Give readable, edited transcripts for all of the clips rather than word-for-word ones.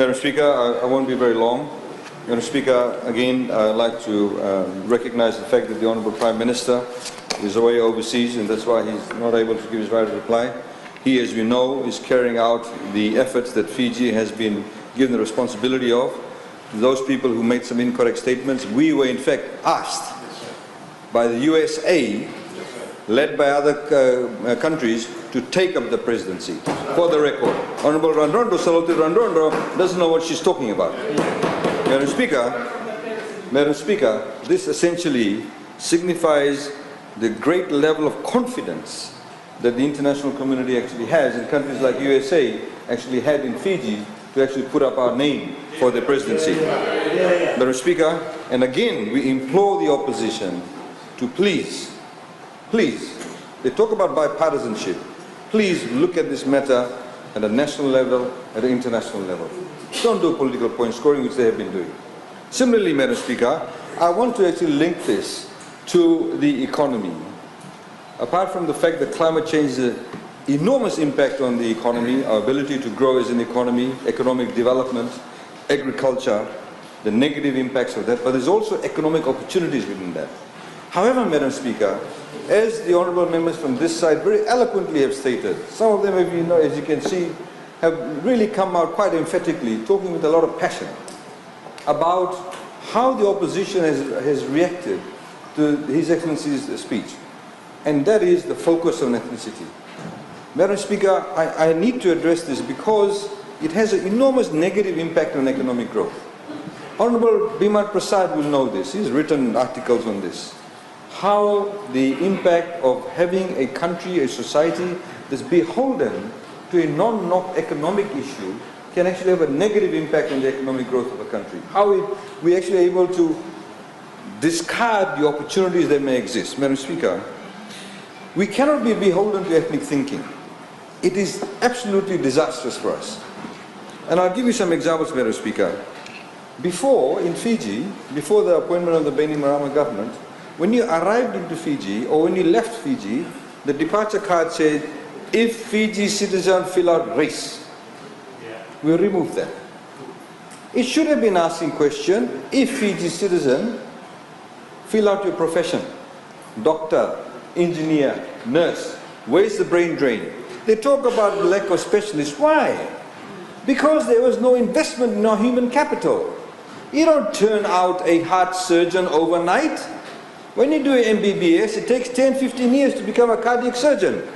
Madam Speaker, I won't be very long. Madam Speaker, again, I'd like to recognize the fact that the Honourable Prime Minister is away overseas, and that's why he's not able to give his right of reply. He, as we know, is carrying out the efforts that Fiji has been given the responsibility of. Those people who made some incorrect statements, we were in fact asked by the USA, led by other countries, to take up the presidency. For the record, Honourable Randondo, Saloti Randondo, doesn't know what she's talking about. Madam Speaker, this essentially signifies the great level of confidence that the international community actually has, and countries like USA actually had in Fiji, to actually put up our name for the presidency. Madam Speaker, and again we implore the opposition to please, they talk about bipartisanship, please look at this matter at a national level, at an international level. Don't do political point scoring, which they have been doing. Similarly, Madam Speaker, I want to actually link this to the economy. Apart from the fact that climate change is an enormous impact on the economy, our ability to grow as an economy, economic development, agriculture, the negative impacts of that, but there's also economic opportunities within that. However, Madam Speaker, as the honourable members from this side very eloquently have stated, some of them, as you can see, have really come out quite emphatically, talking with a lot of passion about how the opposition has reacted to His Excellency's speech. And that is the focus on ethnicity. Madam Speaker, I need to address this because it has an enormous negative impact on economic growth. Honourable Bimat Prasad will know this. He's written articles on this. How the impact of having a country, a society that's beholden to a non-economic issue can actually have a negative impact on the economic growth of a country. How we actually able to discard the opportunities that may exist. Madam Speaker, we cannot be beholden to ethnic thinking. It is absolutely disastrous for us. And I'll give you some examples, Madam Speaker. Before, in Fiji, before the appointment of the Bainimarama government, when you arrived into Fiji, or when you left Fiji, the departure card said, if Fiji citizen fill out race. We removed that. It should have been asking question, if Fiji citizen, fill out your profession. Doctor, engineer, nurse, where's the brain drain? They talk about the lack of specialists. Why? Because there was no investment in our human capital. You don't turn out a heart surgeon overnight. When you do an MBBS, it takes 10-15 years to become a cardiac surgeon.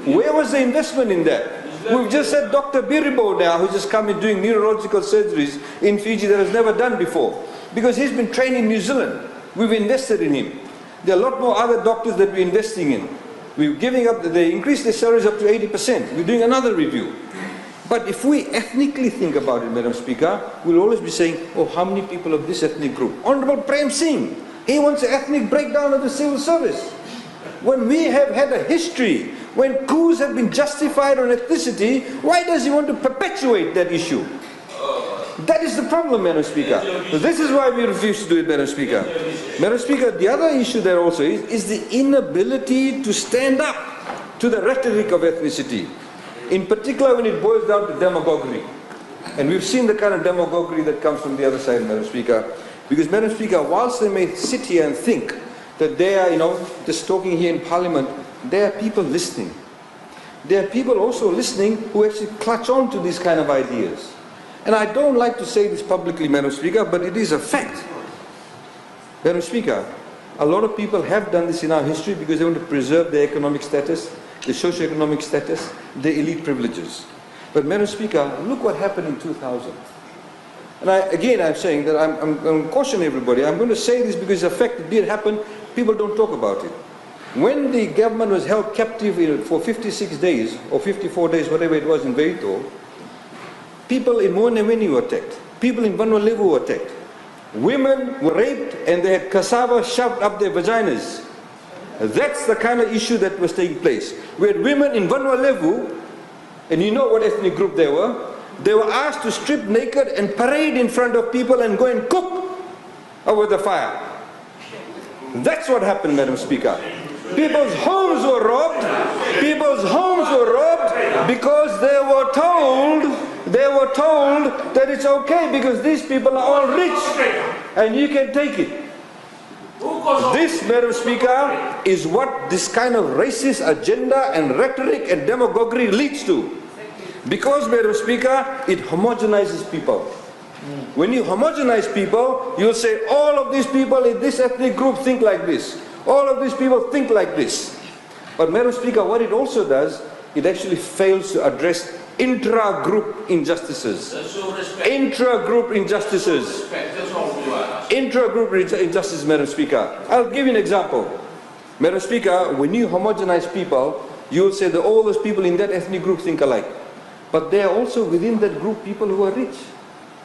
Where was the investment in that? We've just had Dr. Biribo now, who's just come in doing neurological surgeries in Fiji that has never done before. Because he's been trained in New Zealand. We've invested in him. There are a lot more other doctors that we're investing in. We're giving up, they increased their salaries up to 80%. We're doing another review. But if we ethnically think about it, Madam Speaker, we'll always be saying, oh, how many people of this ethnic group? Honourable Prem Singh, he wants an ethnic breakdown of the civil service. When we have had a history, when coups have been justified on ethnicity, why does he want to perpetuate that issue? That is the problem, Madam Speaker. So this is why we refuse to do it, Madam Speaker. Madam Speaker, the other issue there also is the inability to stand up to the rhetoric of ethnicity. In particular when it boils down to demagoguery. And we've seen the kind of demagoguery that comes from the other side, Madam Speaker. Because, Madam Speaker, whilst they may sit here and think that they are, just talking here in Parliament, there are people listening. There are people also listening who actually clutch on to these kind of ideas. And I don't like to say this publicly, Madam Speaker, but it is a fact. Madam Speaker, a lot of people have done this in our history because they want to preserve their economic status, their socio-economic status, their elite privileges. But, Madam Speaker, look what happened in 2000. And I'm saying that I'm cautioning everybody. I'm going to say this because the fact it did happen, people don't talk about it. When the government was held captive for 56 days, or 54 days, whatever it was in Veito, people in Moanewini were attacked. People in Vanuatu were attacked. Women were raped and they had cassava shoved up their vaginas. That's the kind of issue that was taking place. We had women in Vanuatu, and you know what ethnic group they were. They were asked to strip naked and parade in front of people and go and cook over the fire. That's what happened, Madam Speaker. People's homes were robbed. People's homes were robbed because they were told They were told that it's okay because these people are all rich and you can take it. This, Madam Speaker, is what this kind of racist agenda and rhetoric and demagoguery leads to. Because, Madam Speaker, it homogenizes people. When you homogenize people, you'll say all of these people in this ethnic group think like this. All of these people think like this. But, Madam Speaker, what it also does, it actually fails to address intra-group injustices. Intra-group injustices. Intra-group injustice, Madam Speaker. I'll give you an example. Madam Speaker, when you homogenize people, you'll say that all those people in that ethnic group think alike. But there are also within that group people who are rich.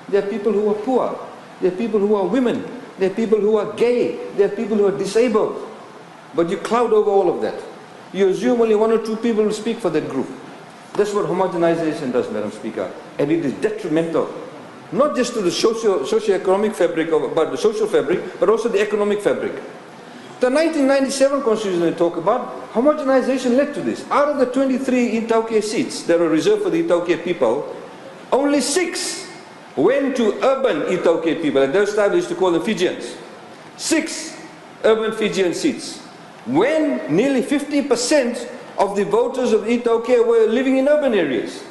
There are people who are poor. There are people who are women. There are people who are gay. There are people who are disabled. But you cloud over all of that. You assume only one or two people will speak for that group. That's what homogenization does, Madam Speaker. And it is detrimental. Not just to the socio-economic fabric, but the social fabric, but also the economic fabric. The 1997 Constitution they talk about, homogenization led to this. Out of the 23 Itauke seats that were reserved for the Itauke people, only 6 went to urban Itauke people. At those times we used to call them Fijians. 6 urban Fijian seats. When nearly 50% of the voters of Itauke were living in urban areas.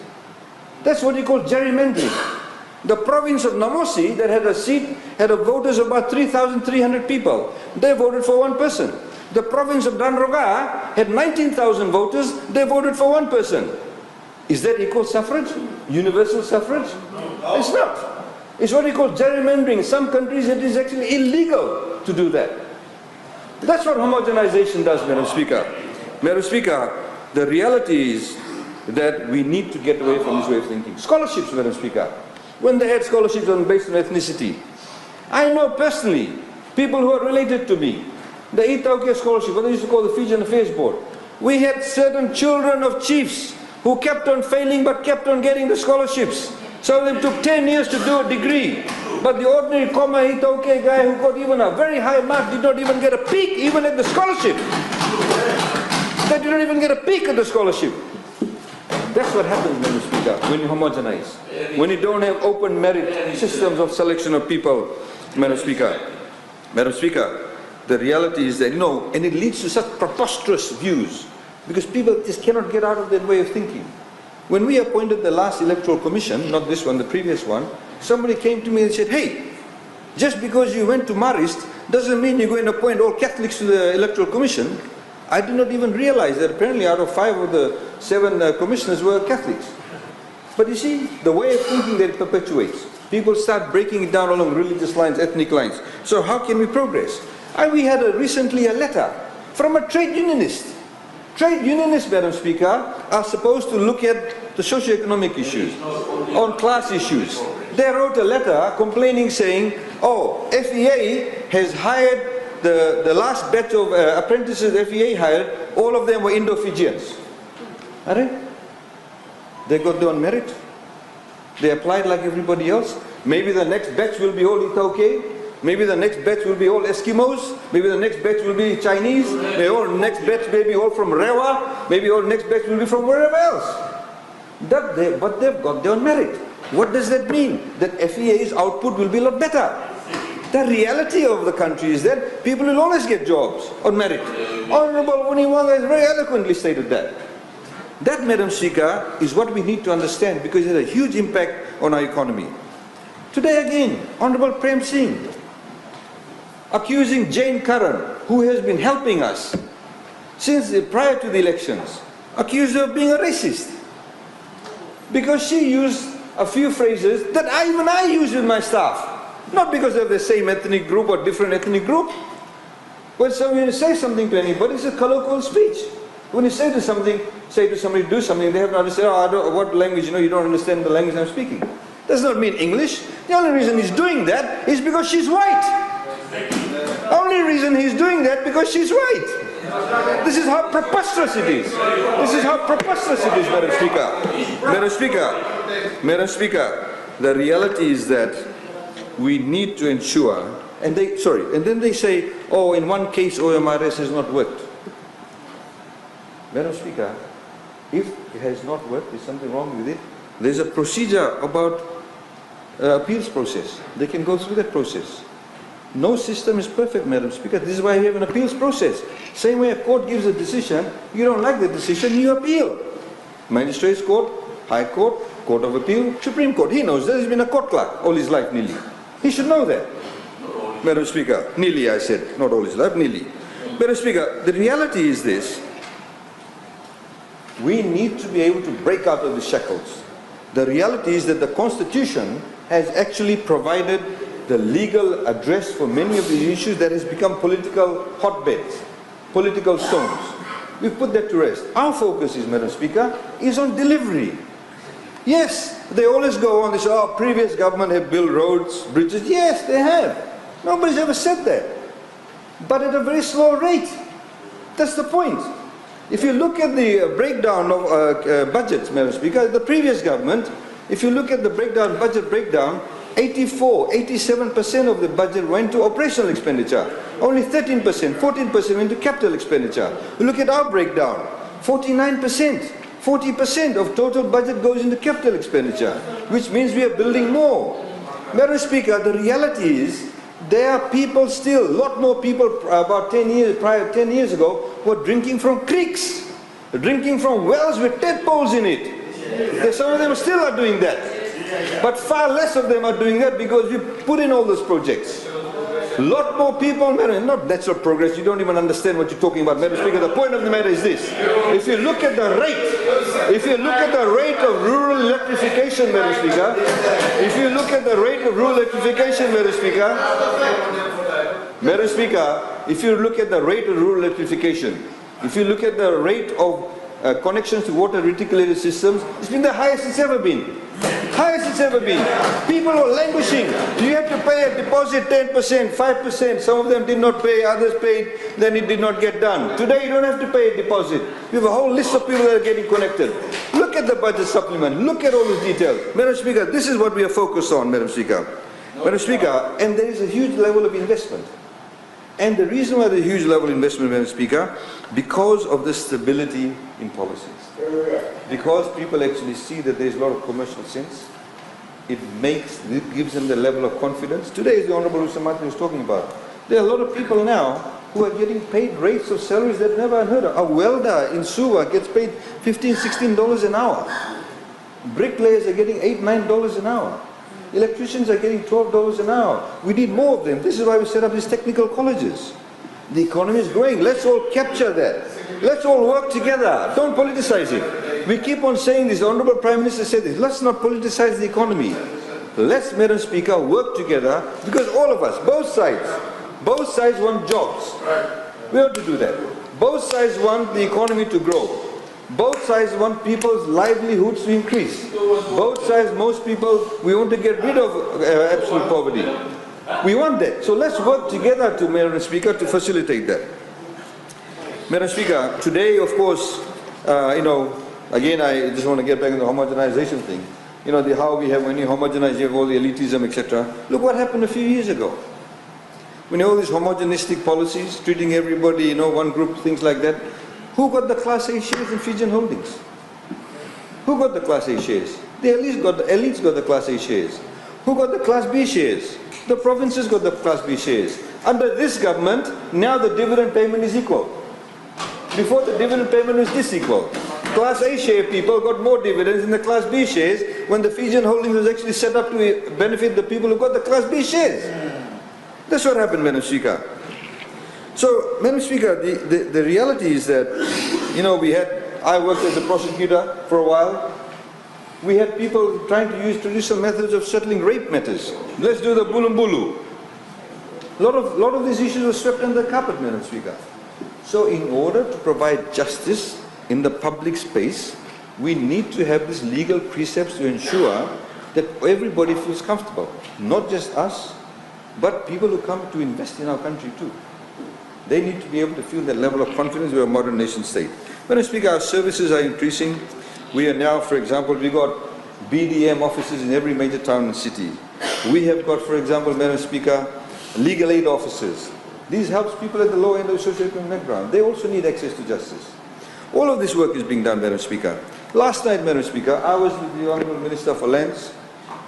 That's what you call gerrymandering. The province of Namosi that had a seat had a voters of about 3,300 people. They voted for one person. The province of Danroga had 19,000 voters. They voted for one person. Is that equal suffrage? Universal suffrage? No. It's not. It's what you call gerrymandering. In some countries it is actually illegal to do that. That's what homogenization does, Madam Speaker. Madam Speaker, the reality is that we need to get away from this way of thinking. Scholarships, Madam Speaker. When they had scholarships based on ethnicity. I know personally people who are related to me. The Itauke scholarship, what they used to call the Fijian Affairs Board. We had certain children of chiefs who kept on failing but kept on getting the scholarships. Some of them took 10 years to do a degree. But the ordinary Koma Itauke guy who got even a very high mark did not even get a peek even at the scholarship. They did not even get a peek at the scholarship. That's what happens, Madam Speaker, when you homogenize. When you don't have open merit systems of selection of people, Madam Speaker. Madam Speaker, the reality is that, and it leads to such preposterous views because people just cannot get out of that way of thinking. When we appointed the last electoral commission, not this one, the previous one, somebody came to me and said, hey, just because you went to Marist doesn't mean you're going to appoint all Catholics to the electoral commission. I did not even realize that apparently out of 5 of the 7 commissioners were Catholics. But you see, the way of thinking that it perpetuates. People start breaking it down along religious lines, ethnic lines. So how can we progress? We had recently a letter from a trade unionist. Trade unionists, Madam Speaker, are supposed to look at the socio-economic issues, on class issues. They wrote a letter complaining saying, oh, FEA has hired the last batch of apprentices FEA hired, all of them were Indo-Fijians. They got their own merit. They applied like everybody else. Maybe the next batch will be all Itauke. Maybe the next batch will be all Eskimos. Maybe the next batch will be Chinese. Maybe all next batch may be all from Rewa. Maybe all next batch will be from wherever else. But they've got their own merit. What does that mean? That FEA's output will be a lot better. The reality of the country is that people will always get jobs on merit. Honorable Uniwanga has very eloquently stated that. That, Madam Speaker, is what we need to understand because it has a huge impact on our economy. Today again, Honorable Prem Singh accusing Jane Karan, who has been helping us since prior to the elections, accused her of being a racist because she used a few phrases that even I use with my staff. Not because they're the same ethnic group or different ethnic group. When you say something to anybody, it's a colloquial speech. When you say to somebody, do something, they have to understand, what language, you don't understand the language I'm speaking. Does not mean English. The only reason he's doing that is because she's white. Only reason he's doing that because she's white. This is how preposterous it is. This is how preposterous it is, Madam Speaker. Madam Speaker, Madam Speaker, the reality is that we need to ensure, and then they say, oh, in one case OMRS has not worked. Madam Speaker, if it has not worked, is something wrong with it? There's a procedure about appeals process. They can go through that process. No system is perfect, Madam Speaker. This is why we have an appeals process. Same way a court gives a decision, you don't like the decision, you appeal. Magistrates Court, High Court, Court of Appeal, Supreme Court. He knows that. He's been a court clerk all his life, nearly. He should know that. Madam Speaker, nearly I said, not all his life, nearly. Madam Speaker, the reality is this. We need to be able to break out of the shackles. The reality is that the Constitution has actually provided the legal address for many of the issues that has become political hotbeds, political stones. We've put that to rest. Our focus is, Madam Speaker, is on delivery. Yes, they always go on, they say, oh, previous government have built roads, bridges. Yes, they have. Nobody's ever said that. But at a very slow rate. That's the point. If you look at the breakdown of budgets, Madam Speaker, the previous government, if you look at the breakdown, budget breakdown, 87% of the budget went to operational expenditure. Only 13%, 14% went to capital expenditure. You look at our breakdown, 49%, 40% of total budget goes into capital expenditure, which means we are building more. Madam Speaker, the reality is, there are people still, a lot more people about 10 years ago, were drinking from creeks, drinking from wells with tadpoles in it. Some of them still are doing that. But far less of them are doing that because we put in all those projects. A lot more people, not natural progress, you don't even understand what you're talking about, Madam Speaker. The point of the matter is this. If you look at the rate of rural electrification, Madam Speaker, if you look at the rate of rural electrification, Madam Speaker, if you look at the rate of rural electrification, if you look at the rate of connections to water reticulated systems, it's been the highest it's ever been. Highest it's ever been. People are languishing. You have to pay a deposit 10%, 5%. Some of them did not pay, others paid, then it did not get done. Today you don't have to pay a deposit. You have a whole list of people that are getting connected. Look at the budget supplement. Look at all the details. Madam Speaker, this is what we are focused on, Madam Speaker. Madam Speaker, and there is a huge level of investment. And the reason why there's a huge level of investment, Madam Speaker, because of the stability in policies. Because people actually see that there's a lot of commercial sense, it gives them the level of confidence. Today, as the Honourable Mr. Martin was talking about, there are a lot of people now who are getting paid rates of salaries they've never heard of. A welder in Suva gets paid $15, $16 an hour. Bricklayers are getting $8, $9 an hour. Electricians are getting $12 an hour. We need more of them. This is why we set up these technical colleges. The economy is growing. Let's all capture that. Let's all work together. Don't politicize it. We keep on saying this. The Honourable Prime Minister said this. Let's not politicize the economy. Let's, Madam Speaker, work together because all of us, both sides want jobs. We have to do that. Both sides want the economy to grow. Both sides want people's livelihoods to increase. Both sides, most people, we want to get rid of absolute poverty. We want that. So let's work together, to Madam Speaker, to facilitate that. Madam Speaker, today, of course, again, I just want to get back to the homogenization thing. You know, how we have, when you homogenize, you have all the elitism, etc. Look what happened a few years ago. When all these homogenistic policies, treating everybody, one group, things like that. Who got the Class A shares in Fijian Holdings? Who got the Class A shares? The elites got the Class A shares. Who got the Class B shares? The provinces got the Class B shares. Under this government, now the dividend payment is equal. Before, the dividend payment was disequal. Class A share people got more dividends than the Class B shares when the Fijian Holdings was actually set up to benefit the people who got the Class B shares. That's what happened, Madam Speaker. So, Madam Speaker, the reality is that, I worked as a prosecutor for a while. We had people trying to use traditional methods of settling rape matters. Let's do the bulumbulu. A lot of these issues were swept under the carpet, Madam Speaker. So in order to provide justice in the public space, we need to have these legal precepts to ensure that everybody feels comfortable. Not just us, but people who come to invest in our country too. They need to be able to feel that level of confidence. We are a modern nation state. Madam Speaker, our services are increasing. We are now, for example, we got BDM offices in every major town and city. We have got, for example, Madam Speaker, legal aid officers. This helps people at the low end of the socio-economic background. They also need access to justice. All of this work is being done, Madam Speaker. Last night, Madam Speaker, I was with the Honourable Minister for Lands,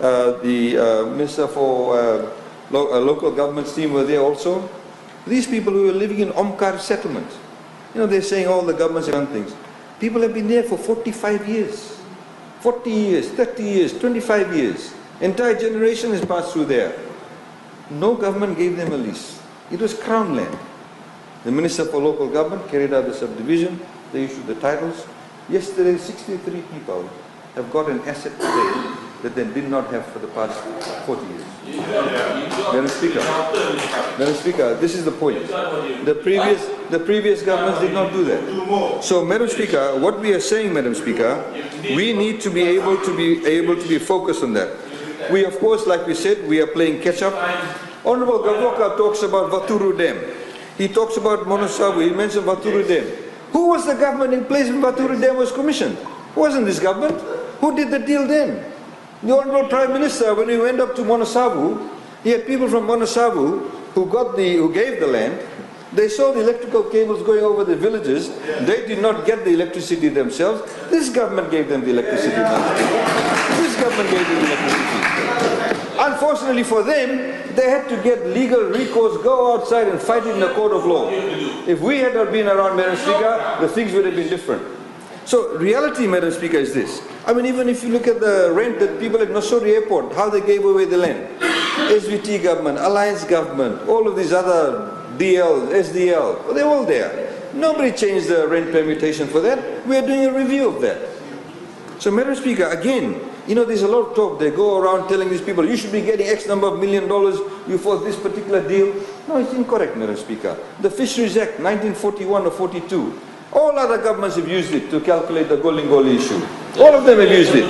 the Minister for Local Governments team were there also. These people who are living in Omkar settlements, you know, they're saying all the governments have done things. People have been there for 45 years, 40 years, 30 years, 25 years. Entire generation has passed through there. No government gave them a lease. It was Crown land. The Minister for Local Government carried out the subdivision. They issued the titles. Yesterday, 63 people have got an asset today that they did not have for the past 40 years. Madam Speaker, this is the point. The previous governments did not do that. So, Madam Speaker, what we are saying, Madam Speaker, we need to be able to be focused on that. We, of course, like we said, we are playing catch-up. Honourable Gavoka talks about Vaturu Dam. He talks about Monosavu. He mentioned Vaturu Dam. Who was the government in place when Vaturu Dam was commissioned? It wasn't this government. Who did the deal then? The Honourable Prime Minister, when he went up to Monosavu, he had people from Monosavu who gave the land. They saw the electrical cables going over the villages. They did not get the electricity themselves. This government gave them the electricity. This government gave them the electricity. Unfortunately for them, they had to get legal recourse, go outside and fight it in the court of law. If we had not been around, Madam Speaker, the things would have been different. So reality, Madam Speaker, is this. I mean, even if you look at the rent that people at Nosori Airport, how they gave away the land. SVT government, Alliance government, all of these other DL, SDL, well, they're all there. Nobody changed the rent permutation for that. We are doing a review of that. So, Madam Speaker, again, you know, there's a lot of talk. They go around telling these people, you should be getting X number of $1 million for this particular deal. No, it's incorrect, Madam Speaker. The Fisheries Act, 1941 or 42, all other governments have used it to calculate the Golingoli issue. All of them have used it.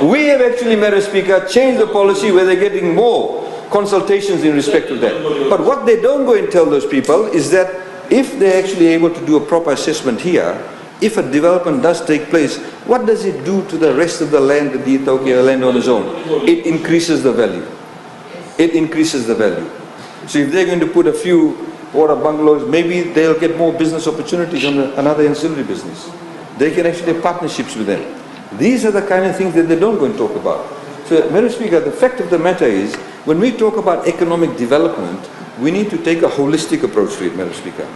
We have actually, Madam Speaker, changed the policy where they're getting more consultations in respect to that. But what they don't go and tell those people is that if they're actually able to do a proper assessment here, if a development does take place, what does it do to the rest of the land that the Itokia landowners own? It increases the value. It increases the value. So if they're going to put a few water bungalows, maybe they'll get more business opportunities on another ancillary business. They can actually have partnerships with them. These are the kind of things that they don't go and talk about. So, Madam Speaker, the fact of the matter is, when we talk about economic development, we need to take a holistic approach to it, Madam Speaker.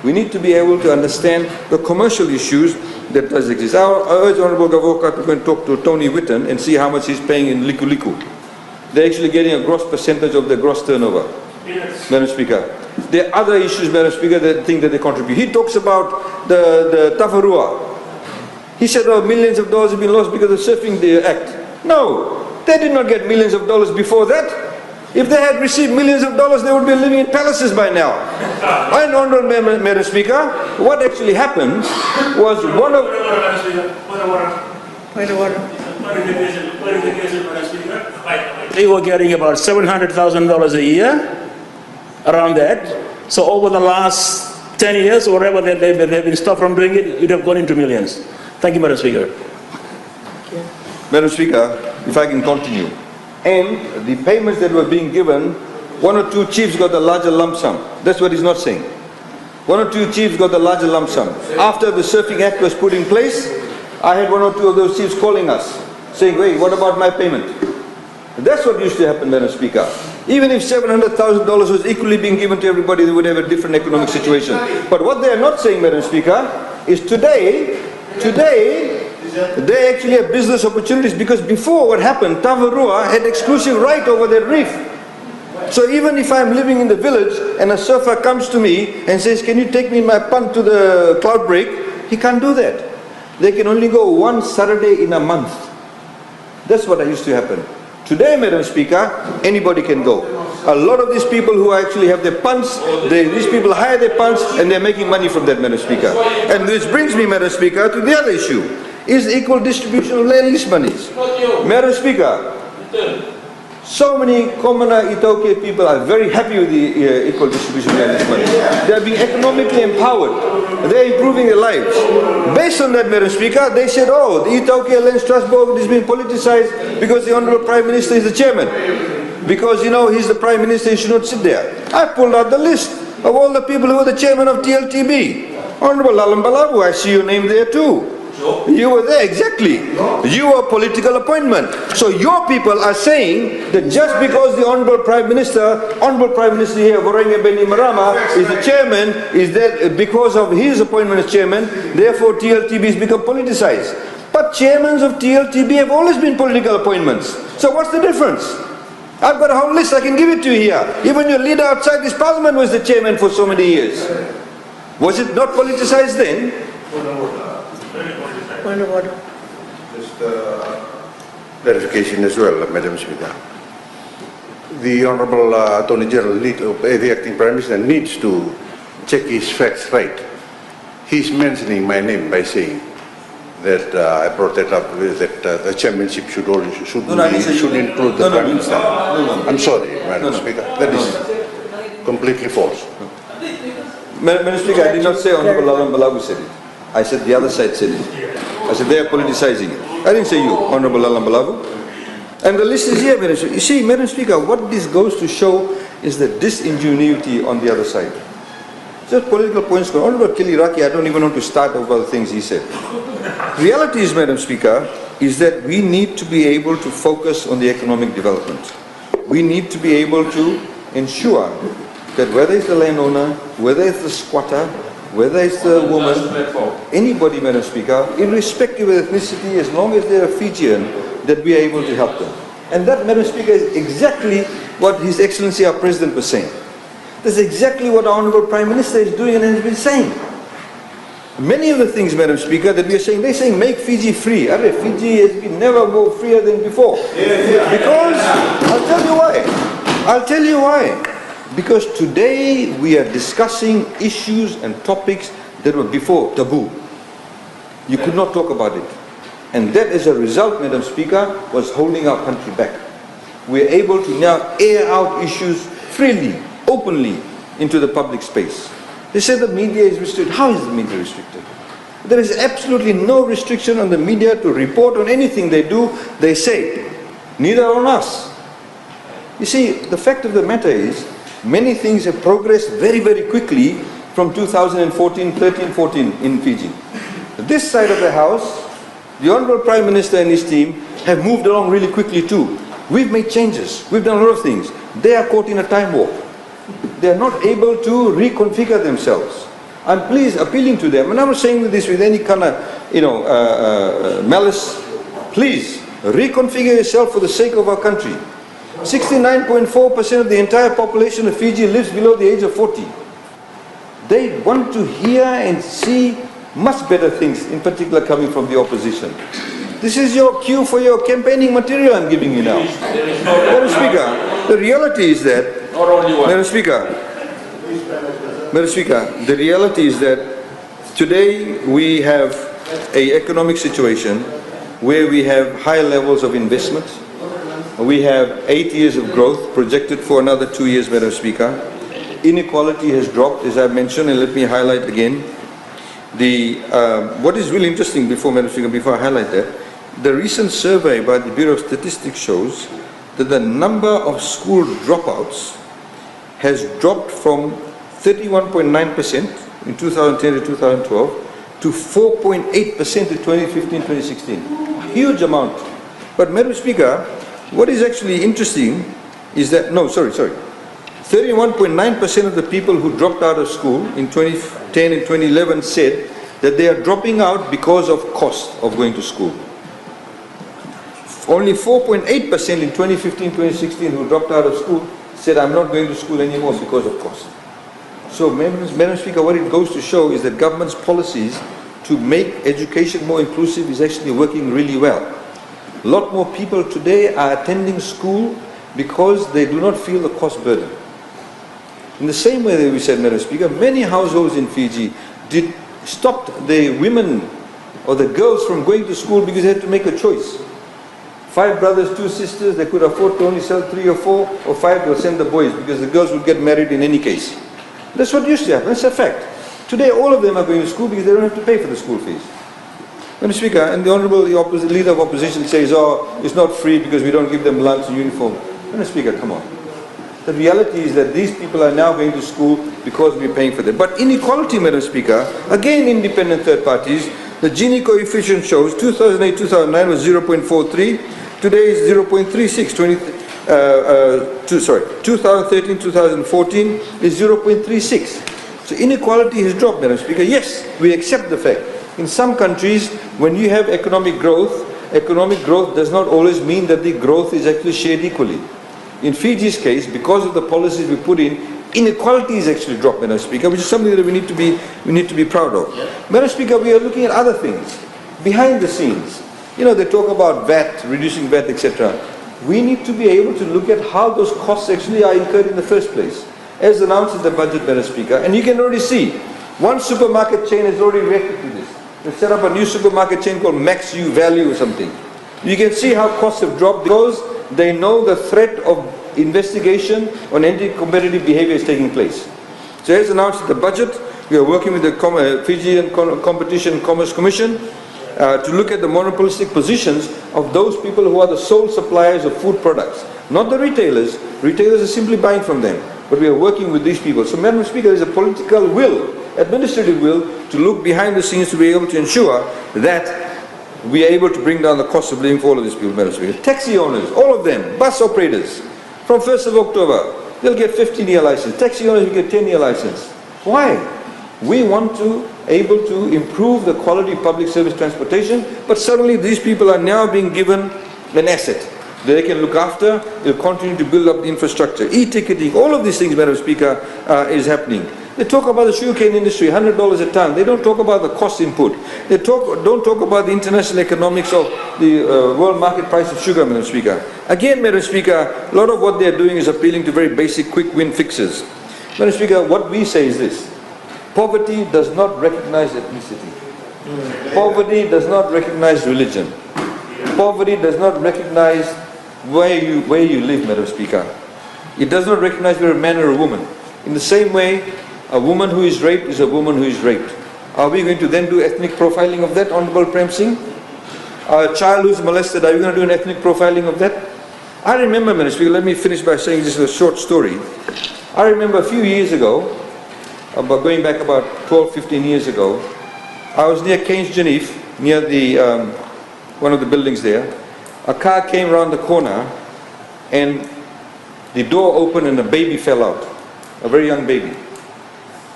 We need to be able to understand the commercial issues that does exist. I urge Honourable Gavoka to go and talk to Tony Whitten and see how much he's paying in Liku Liku. They're actually getting a gross percentage of their gross turnover, yes. Madam Speaker. There are other issues, Madam Speaker, that think that they contribute. He talks about the Tavarua. He said, oh, millions of dollars have been lost because of surfing the act. No, they did not get millions of dollars before that. If they had received millions of dollars, they would be living in palaces by now. And Honourable Madam Speaker, what actually happened was one of... They were getting about $700,000 a year, around that. So over the last 10 years, or whatever they've been stopped from doing it, it would have gone into millions. Thank you, Madam Speaker. Madam Speaker, if I can continue. And the payments that were being given, one or two chiefs got the larger lump sum. That's what he's not saying. One or two chiefs got the larger lump sum. After the Surfing Act was put in place, I had one or two of those chiefs calling us, saying, wait, what about my payment? That's what used to happen, Madam Speaker. Even if $700,000 was equally being given to everybody, they would have a different economic situation. But what they are not saying, Madam Speaker, is today, they actually have business opportunities, because before what happened, Tavarua had exclusive right over that reef. So even if I'm living in the village and a surfer comes to me and says, can you take me in my punt to the cloud break? He can't do that. They can only go one Saturday in a month. That's what used to happen. Today, Madam Speaker, anybody can go. A lot of these people who actually have their punts, these people hire their punts and they're making money from that, Madam Speaker. And this brings me, Madam Speaker, to the other issue. Is the equal distribution of land lease monies. Madam Speaker, so many commoner Itoke people are very happy with the equal distribution of land lease monies. They are being economically empowered. They are improving their lives. Based on that, Madam Speaker, they said, oh, the Itoke Lands Trust Board is being politicized because the Honourable Prime Minister is the chairman. Because, you know, he's the Prime Minister, he should not sit there. I pulled out the list of all the people who were the chairman of TLTB. Honourable Lalam Balabu, I see your name there too. You were there, exactly. You were a political appointment. So your people are saying that just because the Honorable Prime Minister here, Vorenge Beni Marama, is the chairman, is that because of his appointment as chairman, therefore TLTB has become politicized. But chairmans of TLTB have always been political appointments. So what's the difference? I've got a whole list, I can give it to you here. Even your leader outside this parliament was the chairman for so many years. Was it not politicized then? Just clarification as well, Madam Speaker. The Honourable Attorney General, the Acting Prime Minister, needs to check his facts right. He's mentioning my name by saying that I brought that up with that the chairmanship should include the Prime Minister. I'm sorry, Madam Speaker. That is completely false. Madam Speaker, I did not say Honorable Lalan Balagu said it. I said the other side said it. I said they are politicizing it. I didn't say you, Honorable Lalan Balagu. And the list is here, Madam Speaker. You see, Madam Speaker, what this goes to show is the disingenuity on the other side. Just political points. Honorable Kiliraki, I don't even want to start over the things he said. Reality is, Madam Speaker, is that we need to be able to focus on the economic development. We need to be able to ensure that whether it's the landowner, whether it's the squatter, whether it's the woman, anybody, Madam Speaker, irrespective of ethnicity, as long as they're a Fijian, that we are able to help them. And that, Madam Speaker, is exactly what His Excellency our President was saying. That's exactly what our Honourable Prime Minister is doing and has been saying. Many of the things, Madam Speaker, that we are saying, they're saying make Fiji free. Fiji has been never more freer than before. Because, I'll tell you why. I'll tell you why. Because today we are discussing issues and topics that were before taboo. You could not talk about it. And that as a result, Madam Speaker, was holding our country back. We are able to now air out issues freely, openly, into the public space. They say the media is restricted. How is the media restricted? There is absolutely no restriction on the media to report on anything they do, they say. Neither on us. You see, the fact of the matter is, many things have progressed very, very quickly from 2014, 13, 14 in Fiji. This side of the House, the Honourable Prime Minister and his team have moved along really quickly too. We've made changes. We've done a lot of things. They are caught in a time warp. They are not able to reconfigure themselves. I'm appealing to them, and I'm not saying this with any kind of, malice. Please, reconfigure yourself for the sake of our country. 69.4% of the entire population of Fiji lives below the age of 40. They want to hear and see much better things, in particular coming from the opposition. This is your cue for your campaigning material I'm giving you now. Madam Speaker, the reality is that, Madam Speaker, the reality is that today we have an economic situation where we have high levels of investment. We have 8 years of growth projected for another 2 years, Madam Speaker. Inequality has dropped, as I mentioned, and let me highlight again. What is really interesting, Madam Speaker, before I highlight that, the recent survey by the Bureau of Statistics shows that the number of school dropouts has dropped from 31.9% in 2010 to 2012 to 4.8% in 2015-2016. A huge amount. But, Madam Speaker, what is actually interesting is that, 31.9% of the people who dropped out of school in 2010 and 2011 said that they are dropping out because of cost of going to school. Only 4.8% in 2015-2016 who dropped out of school said, I'm not going to school anymore because of cost. So, Madam Speaker, what it goes to show is that government's policies to make education more inclusive is actually working really well. A lot more people today are attending school because they do not feel the cost burden. In the same way that we said, Madam Speaker, many households in Fiji stopped the women or the girls from going to school because they had to make a choice. 5 brothers, 2 sisters, they could afford to only sell 3 or 4 or 5, they'll send the boys because the girls would get married in any case. That's what used to happen, that's a fact. Today all of them are going to school because they don't have to pay for the school fees. Madam Speaker, and the Honourable Leader of Opposition says, oh, it's not free because we don't give them lunch and uniform. Madam Speaker, come on. The reality is that these people are now going to school because we're paying for them. But inequality, Madam Speaker, again independent third parties, The Gini coefficient shows 2008-2009 was 0.43, today is 0.36. 2013-2014 is 0.36. So inequality has dropped, Madam Speaker. Yes, we accept the fact. In some countries, when you have economic growth does not always mean that the growth is actually shared equally. In Fiji's case, because of the policies we put in, inequality is actually dropped, Madam Speaker, which is something that we need to be proud of. Yeah. Madam Speaker, we are looking at other things behind the scenes. You know, they talk about VAT, reducing VAT, etc. We need to be able to look at how those costs actually are incurred in the first place, as announced in the budget, Madam Speaker. And you can already see, one supermarket chain has already reacted to this. They set up a new supermarket chain called Max U Value or something. You can see how costs have dropped because they know the threat of investigation on anti-competitive behavior is taking place. So as announced in the budget, we are working with the Fijian Competition and Commerce Commission to look at the monopolistic positions of those people who are the sole suppliers of food products. Not the retailers. Retailers are simply buying from them. But we are working with these people. So, Madam Speaker, there is a political will, administrative will, to look behind the scenes to be able to ensure that we are able to bring down the cost of living for all of these people, Madam Speaker. Taxi owners, all of them, bus operators, from 1st of October, they'll get 15-year license. Taxi owners will get 10-year license. Why? We want to able to improve the quality of public service transportation, but suddenly these people are now being given an asset that they can look after. They'll continue to build up the infrastructure. E-ticketing, all of these things, Madam Speaker, is happening. They talk about the sugarcane industry, $100 a ton. They don't talk about the cost input. They don't talk about the international economics of the world market price of sugar, Madam Speaker. Again, Madam Speaker, a lot of what they're doing is appealing to very basic, quick win fixes. Madam Speaker, what we say is this. Poverty does not recognize ethnicity. Poverty does not recognize religion. Poverty does not recognize where you live, Madam Speaker. It does not recognize whether a man or a woman. In the same way, a woman who is raped is a woman who is raped. Are we going to then do ethnic profiling of that, Honorable Prem Singh? A child who is molested, are we going to do an ethnic profiling of that? I remember, Madam Speaker, let me finish by saying this is a short story. I remember a few years ago, going back about 12, 15 years ago, I was near Keynes Genève, near the one of the buildings there. A car came around the corner and the door opened and a baby fell out, a very young baby.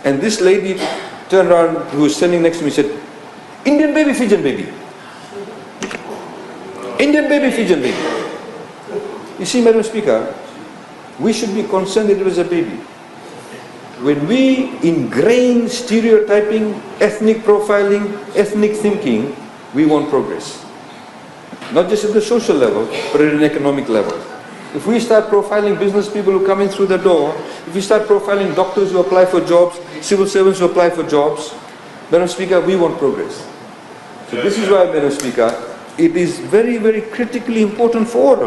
And this lady turned around, who was standing next to me, said, "Indian baby, Fijian baby. Indian baby, Fijian baby." You see, Madam Speaker, we should be concerned that it was a baby. When we ingrain stereotyping, ethnic profiling, ethnic thinking, we want progress. Not just at the social level, but at an economic level. If we start profiling business people who come in through the door, if we start profiling doctors who apply for jobs, civil servants who apply for jobs, Madam Speaker, we want progress. So this is why, Madam Speaker, it is very, very critically important for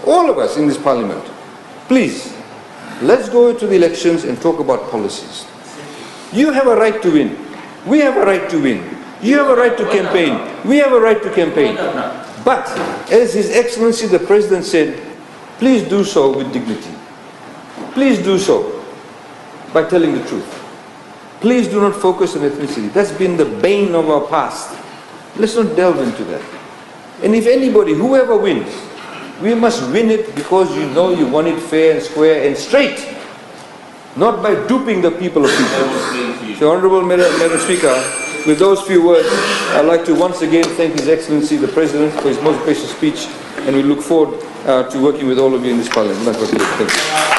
all of us in this Parliament. Please, let's go to the elections and talk about policies. You have a right to win. We have a right to win. You have a right to campaign. We have a right to campaign. But, as His Excellency the President said, please do so with dignity. Please do so by telling the truth. Please do not focus on ethnicity. That's been the bane of our past. Let's not delve into that. And if anybody, whoever wins, we must win it because you know you want it fair and square and straight, not by duping the people of Fiji. So, Honourable Madam Speaker, with those few words, I'd like to once again thank His Excellency the President for his most gracious speech, and we look forward to working with all of you in this Parliament. Thank you.